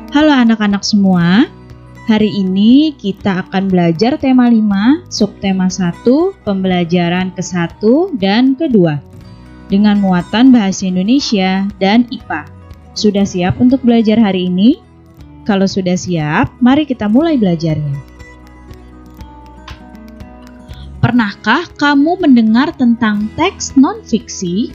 Halo anak-anak semua, hari ini kita akan belajar tema 5, subtema 1, pembelajaran ke-1 dan ke-2 dengan muatan bahasa Indonesia dan IPA. Sudah siap untuk belajar hari ini? Kalau sudah siap, mari kita mulai belajarnya. Pernahkah kamu mendengar tentang teks non-fiksi?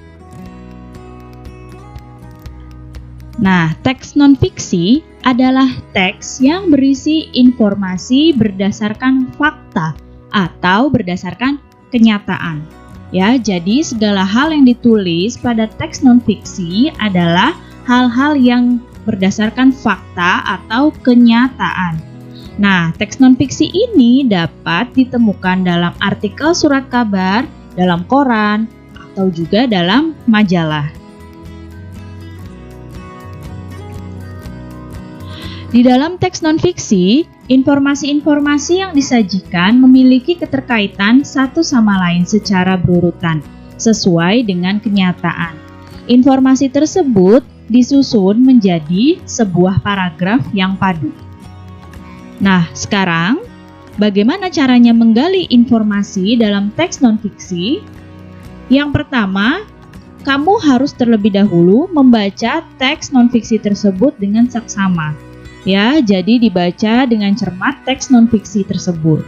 Nah, teks non-fiksi adalah teks yang berisi informasi berdasarkan fakta atau berdasarkan kenyataan. Ya, jadi segala hal yang ditulis pada teks non-fiksi adalah hal-hal yang berdasarkan fakta atau kenyataan. Nah, teks non-fiksi ini dapat ditemukan dalam artikel surat kabar, dalam koran, atau juga dalam majalah. Di dalam teks non-fiksi, informasi-informasi yang disajikan memiliki keterkaitan satu sama lain secara berurutan, sesuai dengan kenyataan. Informasi tersebut disusun menjadi sebuah paragraf yang padu. Nah, sekarang, bagaimana caranya menggali informasi dalam teks non-fiksi? Yang pertama, kamu harus terlebih dahulu membaca teks non-fiksi tersebut dengan seksama. Ya, jadi dibaca dengan cermat teks non-fiksi tersebut.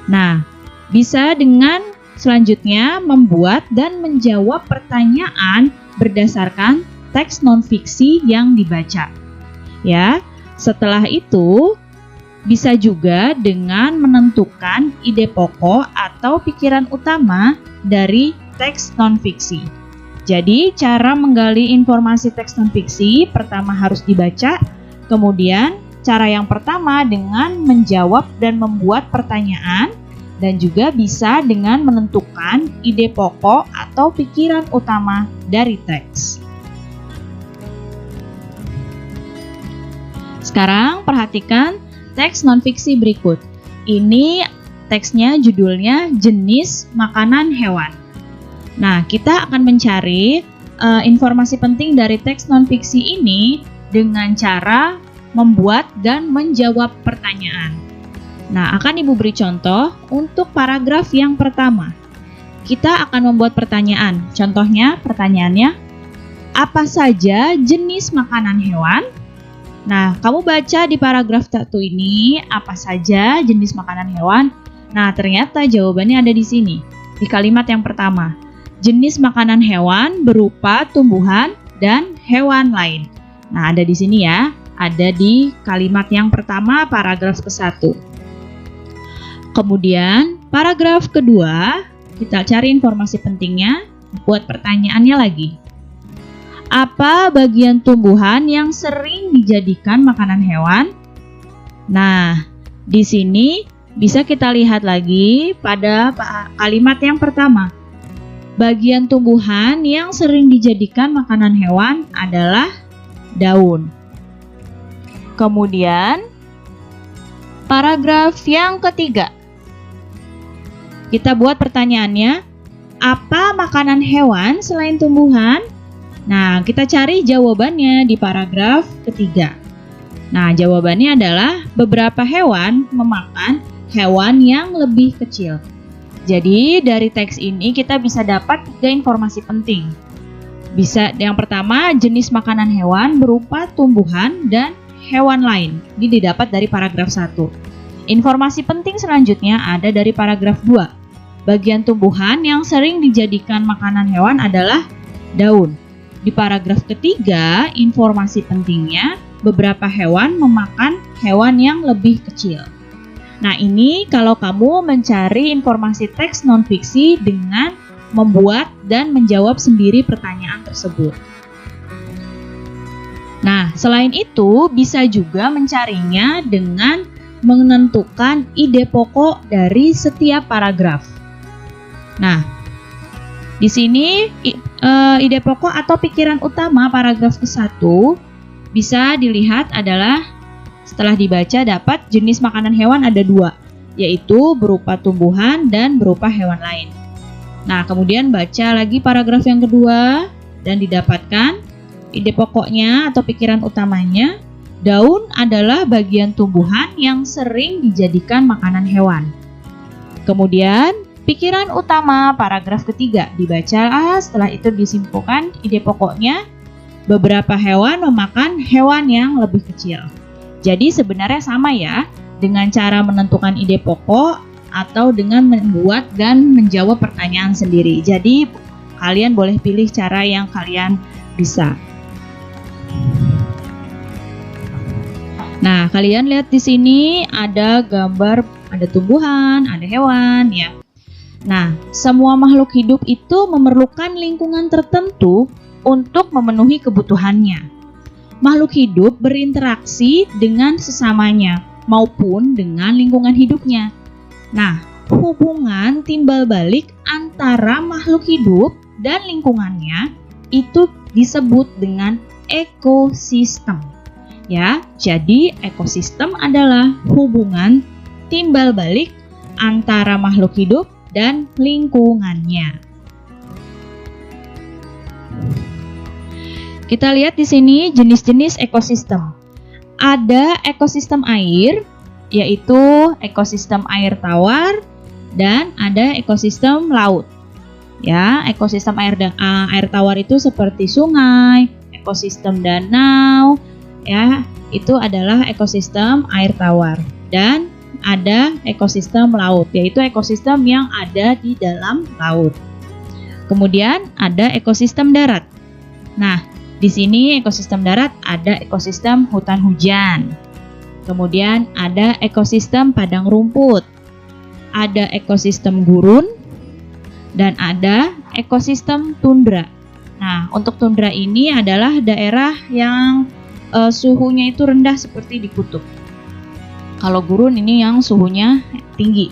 Nah, bisa dengan selanjutnya membuat dan menjawab pertanyaan berdasarkan teks non-fiksi yang dibaca. Ya, setelah itu bisa juga dengan menentukan ide pokok atau pikiran utama dari teks non-fiksi. Jadi, cara menggali informasi teks non-fiksi pertama harus dibaca. Kemudian, cara yang pertama dengan menjawab dan membuat pertanyaan, dan juga bisa dengan menentukan ide pokok atau pikiran utama dari teks. Sekarang perhatikan teks non-fiksi berikut. Ini teksnya judulnya jenis makanan hewan. Nah, kita akan mencari informasi penting dari teks non-fiksi ini dengan cara membuat dan menjawab pertanyaan. Nah, akan Ibu beri contoh untuk paragraf yang pertama. Kita akan membuat pertanyaan. Contohnya, pertanyaannya, apa saja jenis makanan hewan? Nah, kamu baca di paragraf 1 ini, apa saja jenis makanan hewan? Nah, ternyata jawabannya ada di sini, di kalimat yang pertama. Jenis makanan hewan berupa tumbuhan dan hewan lain. Nah, ada di sini ya, ada di kalimat yang pertama paragraf ke-1. Kemudian, paragraf kedua, kita cari informasi pentingnya, buat pertanyaannya lagi. Apa bagian tumbuhan yang sering dijadikan makanan hewan? Nah, di sini bisa kita lihat lagi pada kalimat yang pertama. Bagian tumbuhan yang sering dijadikan makanan hewan adalah daun. Kemudian, paragraf yang ketiga. Kita buat pertanyaannya, apa makanan hewan selain tumbuhan? Nah, kita cari jawabannya di paragraf ketiga. Nah, jawabannya adalah beberapa hewan memakan hewan yang lebih kecil. Jadi, dari teks ini kita bisa dapat 3 informasi penting. Bisa yang pertama, jenis makanan hewan berupa tumbuhan dan hewan lain. Ini didapat dari paragraf 1. Informasi penting selanjutnya ada dari paragraf 2. Bagian tumbuhan yang sering dijadikan makanan hewan adalah daun. Di paragraf ketiga, informasi pentingnya beberapa hewan memakan hewan yang lebih kecil. Nah, ini kalau kamu mencari informasi teks non-fiksi dengan membuat dan menjawab sendiri pertanyaan tersebut. Nah, selain itu bisa juga mencarinya dengan menentukan ide pokok dari setiap paragraf. Nah, di sini ide pokok atau pikiran utama paragraf ke-1 bisa dilihat adalah setelah dibaca dapat jenis makanan hewan ada 2, yaitu berupa tumbuhan dan berupa hewan lain. Nah, kemudian baca lagi paragraf yang kedua dan didapatkan ide pokoknya atau pikiran utamanya Daun adalah bagian tumbuhan yang sering dijadikan makanan hewan. Kemudian, pikiran utama paragraf ketiga dibaca, setelah itu disimpulkan ide pokoknya. Beberapa hewan memakan hewan yang lebih kecil. Jadi sebenarnya sama ya, dengan cara menentukan ide pokok atau dengan membuat dan menjawab pertanyaan sendiri. Jadi kalian boleh pilih cara yang kalian bisa. Nah, kalian lihat di sini ada gambar, ada tumbuhan, ada hewan ya. Nah, semua makhluk hidup itu memerlukan lingkungan tertentu untuk memenuhi kebutuhannya. Makhluk hidup berinteraksi dengan sesamanya maupun dengan lingkungan hidupnya. Nah, hubungan timbal balik antara makhluk hidup dan lingkungannya itu disebut dengan ekosistem. Ya, jadi ekosistem adalah hubungan timbal balik antara makhluk hidup dan lingkungannya. Kita lihat di sini jenis-jenis ekosistem. Ada ekosistem air, yaitu ekosistem air tawar, dan ada ekosistem laut. Ya, ekosistem air tawar itu seperti sungai, ekosistem danau, ya, itu adalah ekosistem air tawar. Dan ada ekosistem laut, yaitu ekosistem yang ada di dalam laut. Kemudian ada ekosistem darat. Nah, di sini ekosistem darat ada ekosistem hutan hujan. Kemudian ada ekosistem padang rumput, ada ekosistem gurun, dan ada ekosistem tundra. Nah, untuk tundra ini adalah daerah yang suhunya itu rendah seperti di kutub. Kalau gurun ini yang suhunya tinggi.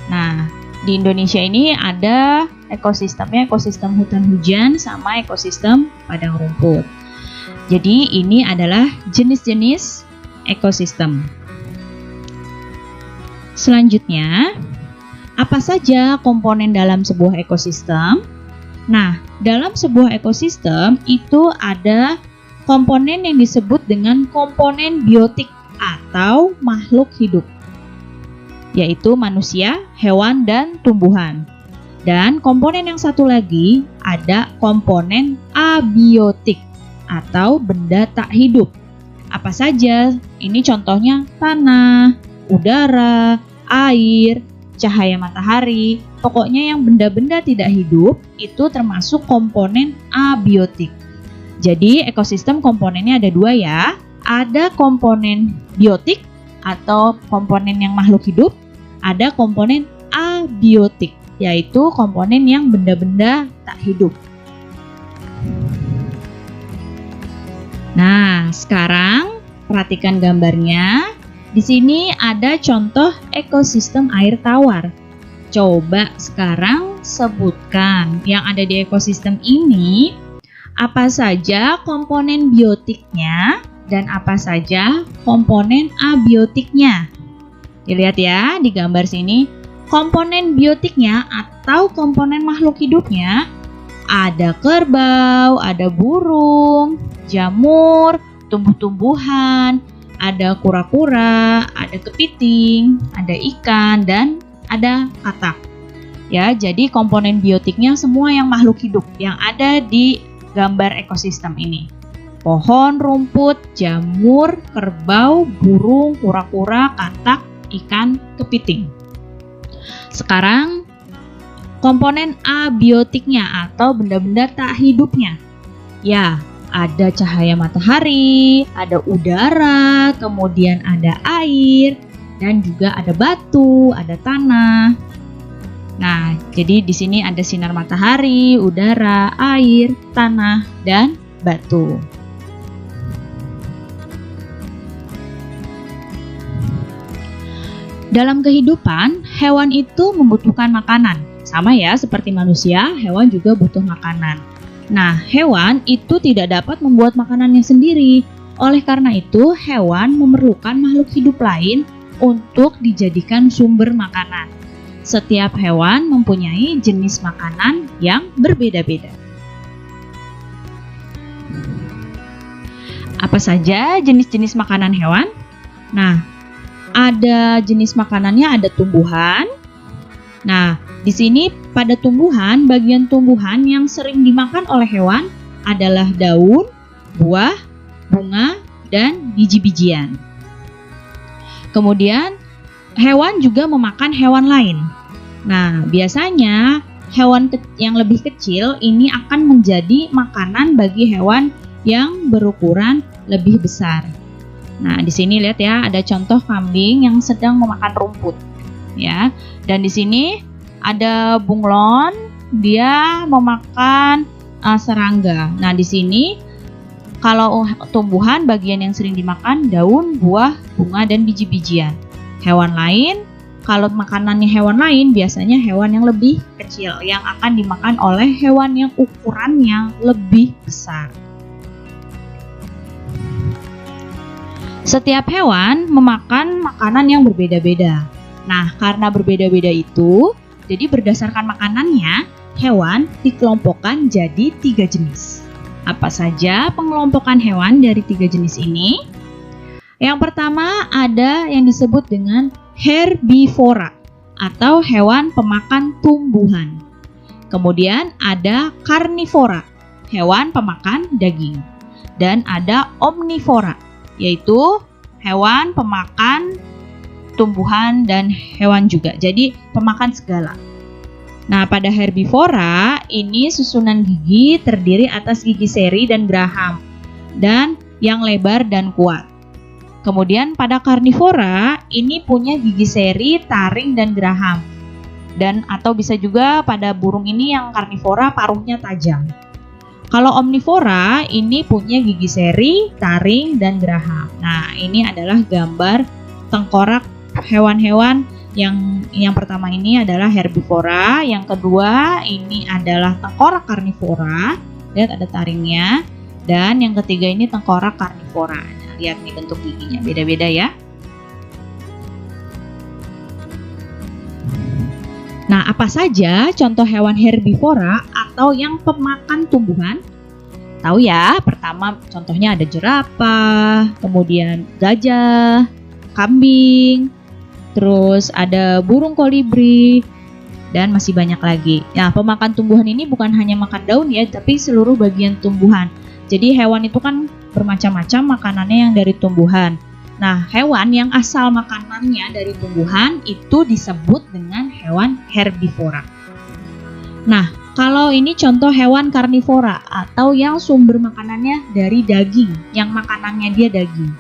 Nah, di Indonesia ini ada ekosistemnya ekosistem hutan hujan sama ekosistem padang rumput. Jadi ini adalah jenis-jenis ekosistem. Selanjutnya, apa saja komponen dalam sebuah ekosistem? Nah, dalam sebuah ekosistem itu ada komponen yang disebut dengan komponen biotik atau makhluk hidup, yaitu manusia, hewan, dan tumbuhan. Dan komponen yang satu lagi ada komponen abiotik atau benda tak hidup. Apa saja? Ini contohnya tanah, udara, air, cahaya matahari. Pokoknya yang benda-benda tidak hidup itu termasuk komponen abiotik. Jadi ekosistem komponennya ada dua ya. Ada komponen biotik atau komponen yang makhluk hidup. Ada komponen abiotik, yaitu komponen yang benda-benda tak hidup. Nah, sekarang perhatikan gambarnya. Di sini ada contoh ekosistem air tawar. Coba sekarang sebutkan yang ada di ekosistem ini, apa saja komponen biotiknya dan apa saja komponen abiotiknya. Dilihat ya di gambar sini, komponen biotiknya atau komponen makhluk hidupnya ada kerbau, ada burung, jamur, tumbuh-tumbuhan, ada kura-kura, ada kepiting, ada ikan, dan ada katak. Ya, jadi komponen biotiknya semua yang makhluk hidup yang ada di gambar ekosistem ini. Pohon, rumput, jamur, kerbau, burung, kura-kura, katak, ikan, kepiting. Sekarang komponen abiotiknya atau benda-benda tak hidupnya. Ya, ada cahaya matahari, ada udara, kemudian ada air, dan juga ada batu, ada tanah. Nah, jadi di sini ada sinar matahari, udara, air, tanah, dan batu. Dalam kehidupan, hewan itu membutuhkan makanan. Sama ya, seperti manusia, hewan juga butuh makanan. Nah, hewan itu tidak dapat membuat makanannya sendiri. Oleh karena itu, hewan memerlukan makhluk hidup lain untuk dijadikan sumber makanan. Setiap hewan mempunyai jenis makanan yang berbeda-beda. Apa saja jenis-jenis makanan hewan? Nah, ada jenis makanannya, ada tumbuhan. Nah, di sini pada tumbuhan, bagian tumbuhan yang sering dimakan oleh hewan adalah daun, buah, bunga, dan biji-bijian. Kemudian, hewan juga memakan hewan lain. Nah, biasanya hewan yang lebih kecil ini akan menjadi makanan bagi hewan yang berukuran lebih besar. Nah, di sini lihat ya, ada contoh kambing yang sedang memakan rumput, ya. Dan di sini ada bunglon, dia memakan serangga. Nah, di sini kalau tumbuhan bagian yang sering dimakan daun, buah, bunga, dan biji-bijian. Hewan lain, kalau makanannya hewan lain biasanya hewan yang lebih kecil yang akan dimakan oleh hewan yang ukurannya lebih besar. Setiap hewan memakan makanan yang berbeda-beda. Nah, karena berbeda-beda itu, jadi berdasarkan makanannya, hewan dikelompokkan jadi 3 jenis. Apa saja pengelompokan hewan dari 3 jenis ini? Yang pertama ada yang disebut dengan herbivora atau hewan pemakan tumbuhan. Kemudian ada karnivora, hewan pemakan daging. Dan ada omnivora, yaitu hewan pemakan tumbuhan dan hewan juga. Jadi pemakan segala. Nah, pada herbivora ini susunan gigi terdiri atas gigi seri dan geraham dan yang lebar dan kuat. Kemudian pada karnivora ini punya gigi seri, taring dan geraham. Dan atau bisa juga pada burung ini yang karnivora paruhnya tajam. Kalau omnivora ini punya gigi seri, taring dan geraham. Nah, ini adalah gambar tengkorak hewan-hewan. Yang pertama ini adalah herbivora, yang kedua ini adalah tengkorak karnivora, lihat ada taringnya, dan yang ketiga ini tengkorak karnivora. Nah, lihat nih bentuk giginya beda-beda ya. Nah, apa saja contoh hewan herbivora atau yang pemakan tumbuhan? Tahu ya, pertama contohnya ada jerapah, kemudian gajah, kambing, terus ada burung kolibri, dan masih banyak lagi. Nah, pemakan tumbuhan ini bukan hanya makan daun ya, tapi seluruh bagian tumbuhan. Jadi hewan itu kan bermacam-macam makanannya yang dari tumbuhan. Nah, hewan yang asal makanannya dari tumbuhan itu disebut dengan hewan herbivora. Nah, kalau ini contoh hewan karnivora atau yang sumber makanannya dari daging, yang makanannya dia daging.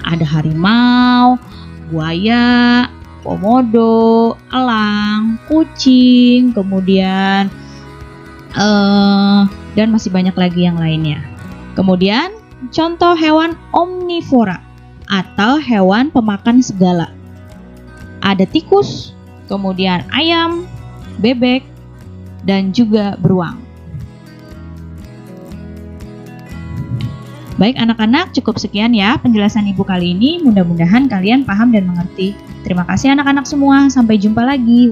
Ada harimau, buaya, komodo, elang, kucing, kemudian dan masih banyak lagi yang lainnya. Kemudian contoh hewan omnivora atau hewan pemakan segala. Ada tikus, kemudian ayam, bebek, dan juga beruang. Baik anak-anak, cukup sekian ya penjelasan Ibu kali ini. Mudah-mudahan kalian paham dan mengerti. Terima kasih anak-anak semua, sampai jumpa lagi.